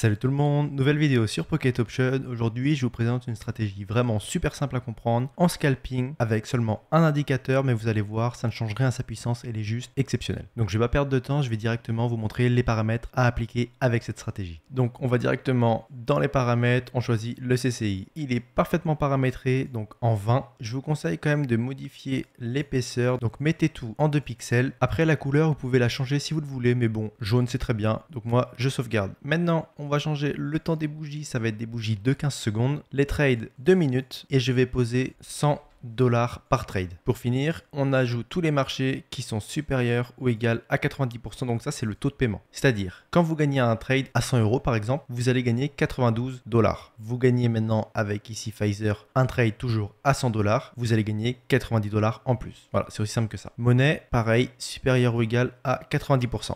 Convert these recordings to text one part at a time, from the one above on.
Salut tout le monde, nouvelle vidéo sur Pocket Option. Aujourd'hui, je vous présente une stratégie vraiment super simple à comprendre en scalping avec seulement un indicateur, mais vous allez voir, ça ne change rien à sa puissance, elle est juste exceptionnelle. Donc je vais pas perdre de temps, je vais directement vous montrer les paramètres à appliquer avec cette stratégie. Donc on va directement dans les paramètres, on choisit le CCI. Il est parfaitement paramétré, donc en 20. Je vous conseille quand même de modifier l'épaisseur, donc mettez tout en 2 pixels. Après la couleur, vous pouvez la changer si vous le voulez, mais bon, jaune c'est très bien, donc moi je sauvegarde. Maintenant, on va changer le temps des bougies, ça va être des bougies de 15 secondes, les trades 2 minutes et je vais poser 100$ par trade. Pour finir, on ajoute tous les marchés qui sont supérieurs ou égaux à 90%, donc ça c'est le taux de paiement. C'est-à-dire, quand vous gagnez un trade à 100€ par exemple, vous allez gagner 92$. Vous gagnez maintenant avec ici Pfizer un trade toujours à 100$, vous allez gagner 90$ en plus. Voilà, c'est aussi simple que ça. Monnaie, pareil, supérieur ou égal à 90%.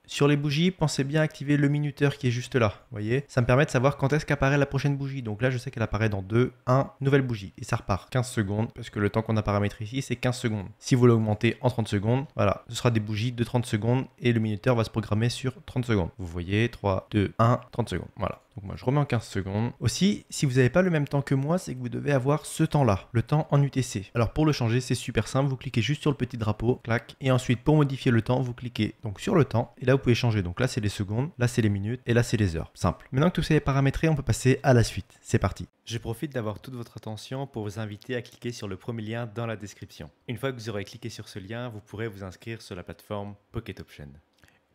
Sur les bougies, pensez bien à activer le minuteur qui est juste là. Vous voyez, ça me permet de savoir quand est-ce qu'apparaît la prochaine bougie. Donc là, je sais qu'elle apparaît dans 2, 1, nouvelle bougie. Et ça repart 15 secondes, parce que le temps qu'on a paramétré ici, c'est 15 secondes. Si vous l'augmentez en 30 secondes, voilà, ce sera des bougies de 30 secondes et le minuteur va se programmer sur 30 secondes. Vous voyez, 3, 2, 1, 30 secondes. Voilà. Donc moi, je remets en 15 secondes. Aussi, si vous n'avez pas le même temps que moi, c'est que vous devez avoir ce temps-là, le temps en UTC. Alors pour le changer, c'est super simple. Vous cliquez juste sur le petit drapeau, clac. Et ensuite, pour modifier le temps, vous cliquez donc sur le temps. Et là, vous pouvez changer. Donc là, c'est les secondes, là, c'est les minutes et là, c'est les heures. Simple. Maintenant que tout ça est paramétré, on peut passer à la suite. C'est parti. Je profite d'avoir toute votre attention pour vous inviter à cliquer sur le premier lien dans la description. Une fois que vous aurez cliqué sur ce lien, vous pourrez vous inscrire sur la plateforme Pocket Option.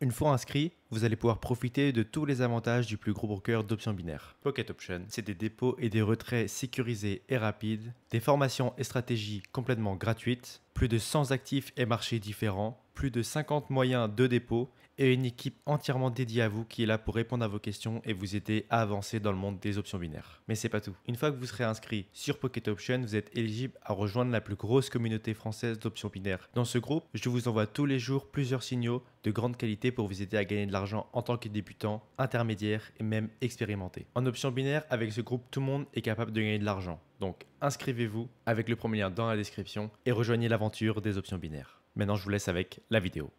Une fois inscrit, vous allez pouvoir profiter de tous les avantages du plus gros broker d'options binaires. Pocket Option, c'est des dépôts et des retraits sécurisés et rapides, des formations et stratégies complètement gratuites, plus de 100 actifs et marchés différents, plus de 50 moyens de dépôt et une équipe entièrement dédiée à vous qui est là pour répondre à vos questions et vous aider à avancer dans le monde des options binaires. Mais c'est pas tout. Une fois que vous serez inscrit sur Pocket Option, vous êtes éligible à rejoindre la plus grosse communauté française d'options binaires. Dans ce groupe, je vous envoie tous les jours plusieurs signaux de grande qualité pour vous aider à gagner de l'argent en tant que débutant, intermédiaire et même expérimenté. En options binaires, avec ce groupe, tout le monde est capable de gagner de l'argent. Donc inscrivez-vous avec le premier lien dans la description et rejoignez l'aventure des options binaires. Maintenant, je vous laisse avec la vidéo.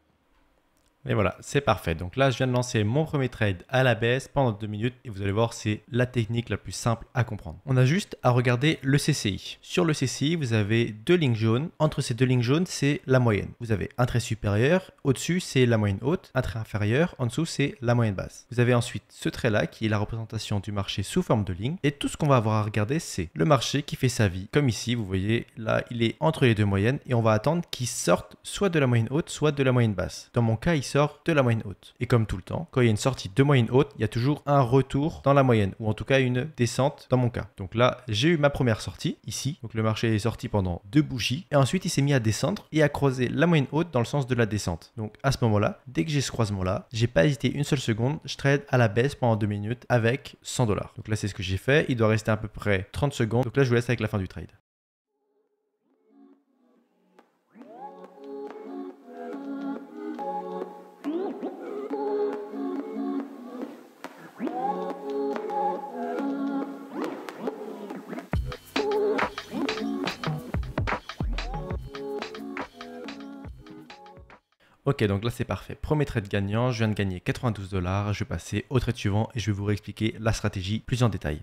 Et voilà, c'est parfait. Donc là, je viens de lancer mon premier trade à la baisse pendant 2 minutes et vous allez voir, c'est la technique la plus simple à comprendre. On a juste à regarder le CCI. Sur le CCI, vous avez 2 lignes jaunes. Entre ces 2 lignes jaunes, c'est la moyenne. Vous avez un trait supérieur, au-dessus, c'est la moyenne haute, un trait inférieur, en dessous, c'est la moyenne basse. Vous avez ensuite ce trait-là qui est la représentation du marché sous forme de ligne. Et tout ce qu'on va avoir à regarder, c'est le marché qui fait sa vie. Comme ici, vous voyez, là, il est entre les 2 moyennes et on va attendre qu'il sorte soit de la moyenne haute, soit de la moyenne basse. Dans mon cas, il sort de la moyenne haute. Et comme tout le temps, quand il y a une sortie de moyenne haute, il y a toujours un retour dans la moyenne, ou en tout cas une descente dans mon cas. Donc là, j'ai eu ma première sortie, ici. Donc le marché est sorti pendant 2 bougies, et ensuite il s'est mis à descendre et à croiser la moyenne haute dans le sens de la descente. Donc à ce moment-là, dès que j'ai ce croisement-là, j'ai pas hésité une seule seconde, je trade à la baisse pendant 2 minutes avec 100$. Donc là, c'est ce que j'ai fait. Il doit rester à peu près 30 secondes. Donc là, je vous laisse avec la fin du trade. Ok, donc là c'est parfait. Premier trade gagnant, je viens de gagner 92$. Je vais passer au trade suivant et je vais vous réexpliquer la stratégie plus en détail.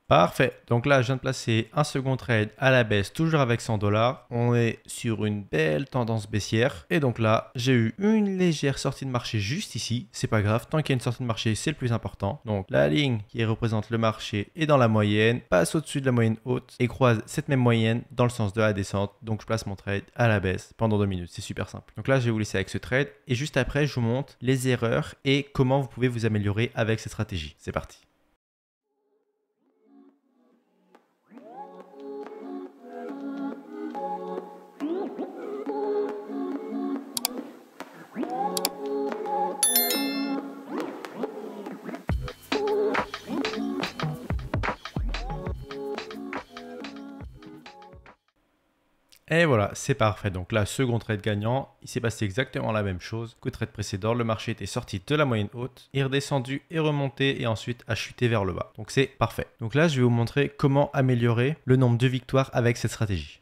Parfait. Donc là, je viens de placer un second trade à la baisse, toujours avec 100$. On est sur une belle tendance baissière. Et donc là, j'ai eu une légère sortie de marché juste ici. C'est pas grave. Tant qu'il y a une sortie de marché, c'est le plus important. Donc la ligne qui représente le marché est dans la moyenne, passe au-dessus de la moyenne haute et croise cette même moyenne dans le sens de la descente. Donc je place mon trade à la baisse pendant 2 minutes. C'est super simple. Donc là, je vais vous laisser avec ce trade. Et juste après, je vous montre les erreurs et comment vous pouvez vous améliorer avec cette stratégie. C'est parti. Et voilà, c'est parfait. Donc là, second trade gagnant, il s'est passé exactement la même chose qu'au trade précédent. Le marché était sorti de la moyenne haute, est redescendu et remonté et ensuite a chuté vers le bas. Donc c'est parfait. Donc là, je vais vous montrer comment améliorer le nombre de victoires avec cette stratégie.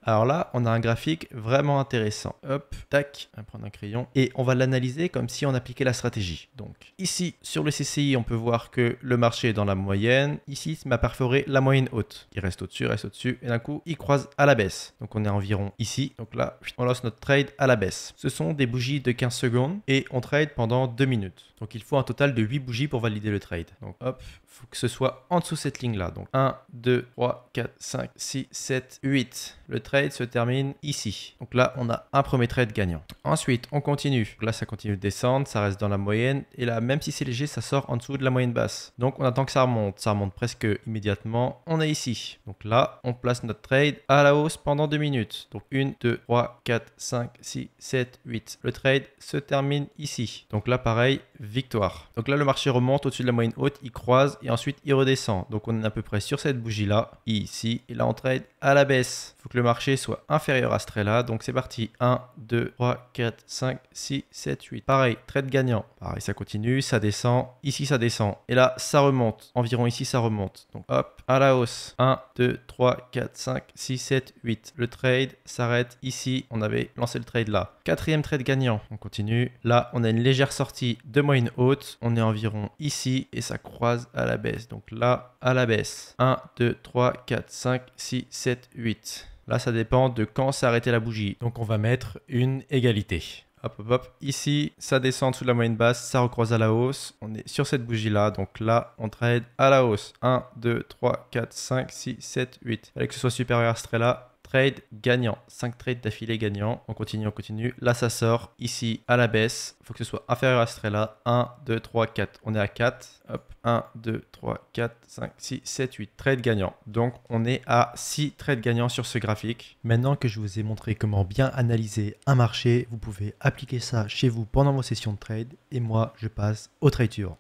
Alors là, on a un graphique vraiment intéressant. Hop, tac, on va prendre un crayon et on va l'analyser comme si on appliquait la stratégie. Donc ici, sur le CCI, on peut voir que le marché est dans la moyenne. Ici, ça m'a perforé la moyenne haute. Il reste au-dessus, et d'un coup, il croise à la baisse. Donc on est environ ici. Donc là, on lance notre trade à la baisse. Ce sont des bougies de 15 secondes et on trade pendant 2 minutes. Donc il faut un total de 8 bougies pour valider le trade. Donc hop, il faut que ce soit en dessous cette ligne-là. Donc 1, 2, 3, 4, 5, 6, 7, 8. Le trade se termine ici. Donc là, on a un premier trade gagnant. Ensuite, on continue. Donc là, ça continue de descendre, ça reste dans la moyenne. Et là, même si c'est léger, ça sort en dessous de la moyenne basse. Donc on attend que ça remonte. Ça remonte presque immédiatement. On est ici. Donc là, on place notre trade à la hausse pendant 2 minutes. Donc 1, 2, 3, 4, 5, 6, 7, 8. Le trade se termine ici. Donc là, pareil, victoire. Donc là, le marché remonte au-dessus de la moyenne haute, il croise et ensuite il redescend. Donc on est à peu près sur cette bougie-là, ici. Et là, on trade à la baisse. Il faut que le marché soit inférieur à ce trait-là. Donc c'est parti. 1, 2, 3, 4, 5, 6, 7, 8. Pareil, trade gagnant. Pareil, ça continue, ça descend. Ici, ça descend. Et là, ça remonte. Environ ici, ça remonte. Donc hop, à la hausse. 1, 2, 3, 4, 5, 6, 7, 8. Le trade s'arrête ici. On avait lancé le trade là. Quatrième trade gagnant. On continue. Là, on a une légère sortie de moyenne haute. On est environ ici et ça croise à la baisse. Donc là, à la baisse. 1, 2, 3, 4, 5, 6, 7, 8. Là, ça dépend de quand s'est arrêtée la bougie. Donc, on va mettre une égalité. Hop, hop, hop. Ici, ça descend sous la moyenne basse, ça recroise à la hausse. On est sur cette bougie-là. Donc là, on trade à la hausse. 1, 2, 3, 4, 5, 6, 7, 8. Il fallait que ce soit supérieur à ce trait-là. Trade gagnant, 5 trades d'affilée gagnants. On continue, on continue. Là, ça sort ici à la baisse. Il faut que ce soit inférieur à ce trait-là. 1, 2, 3, 4. On est à 4. Hop, 1, 2, 3, 4, 5, 6, 7, 8. Trades gagnants. Donc, on est à 6 trades gagnants sur ce graphique. Maintenant que je vous ai montré comment bien analyser un marché, vous pouvez appliquer ça chez vous pendant vos sessions de trade. Et moi, je passe au trade suivant.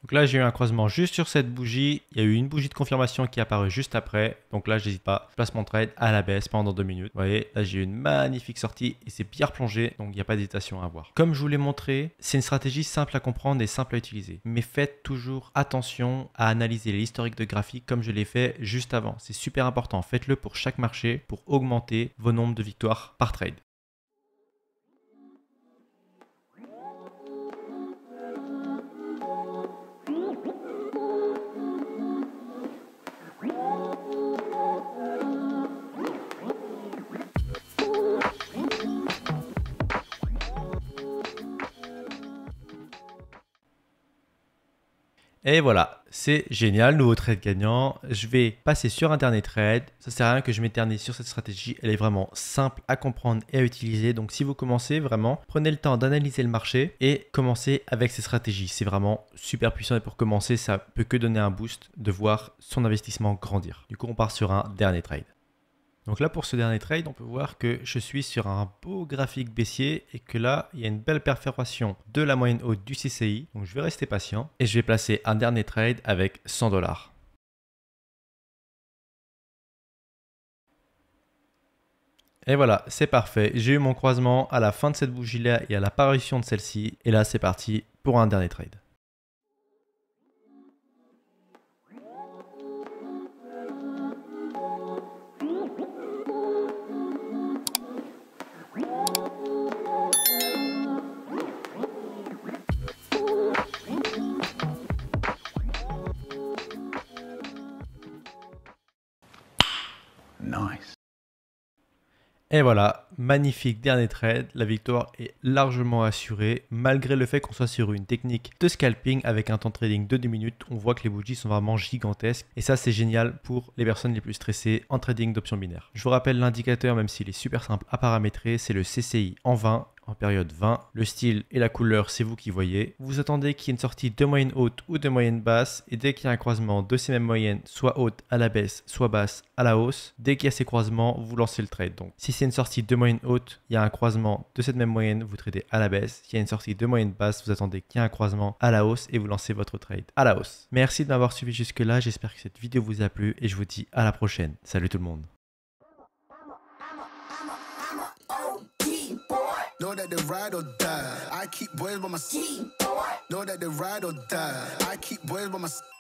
Donc là, j'ai eu un croisement juste sur cette bougie. Il y a eu une bougie de confirmation qui est apparue juste après. Donc là, je n'hésite pas. Je place mon trade à la baisse pendant 2 minutes. Vous voyez, là, j'ai eu une magnifique sortie et c'est bien replongé. Donc, il n'y a pas d'hésitation à avoir. Comme je vous l'ai montré, c'est une stratégie simple à comprendre et simple à utiliser. Mais faites toujours attention à analyser l'historique de graphique comme je l'ai fait juste avant. C'est super important. Faites-le pour chaque marché pour augmenter vos nombres de victoires par trade. Et voilà, c'est génial, nouveau trade gagnant. Je vais passer sur un dernier trade. Ça sert à rien que je m'éternise sur cette stratégie. Elle est vraiment simple à comprendre et à utiliser. Donc si vous commencez vraiment, prenez le temps d'analyser le marché et commencez avec ces stratégies. C'est vraiment super puissant et pour commencer, ça peut que donner un boost de voir son investissement grandir. Du coup, on part sur un dernier trade. Donc là, pour ce dernier trade, on peut voir que je suis sur un beau graphique baissier et que là, il y a une belle perforation de la moyenne haute du CCI. Donc je vais rester patient et je vais placer un dernier trade avec 100 $. Et voilà, c'est parfait. J'ai eu mon croisement à la fin de cette bougie-là et à l'apparition de celle-ci. Et là, c'est parti pour un dernier trade. Nice. Et voilà, magnifique dernier trade. La victoire est largement assurée. Malgré le fait qu'on soit sur une technique de scalping avec un temps de trading de 2 minutes, on voit que les bougies sont vraiment gigantesques. Et ça, c'est génial pour les personnes les plus stressées en trading d'options binaires. Je vous rappelle l'indicateur, même s'il est super simple à paramétrer, c'est le CCI en 20. En période 20, le style et la couleur, c'est vous qui voyez. Vous attendez qu'il y ait une sortie de moyenne haute ou de moyenne basse et dès qu'il y a un croisement de ces mêmes moyennes, soit haute à la baisse, soit basse à la hausse, dès qu'il y a ces croisements, vous lancez le trade. Donc, si c'est une sortie de moyenne haute, il y a un croisement de cette même moyenne, vous tradez à la baisse. S'il y a une sortie de moyenne basse, vous attendez qu'il y ait un croisement à la hausse et vous lancez votre trade à la hausse. Merci de m'avoir suivi jusque-là. J'espère que cette vidéo vous a plu et je vous dis à la prochaine. Salut tout le monde. Know that they ride or die. I keep boys by my side. Know that they ride or die. I keep boys by my side.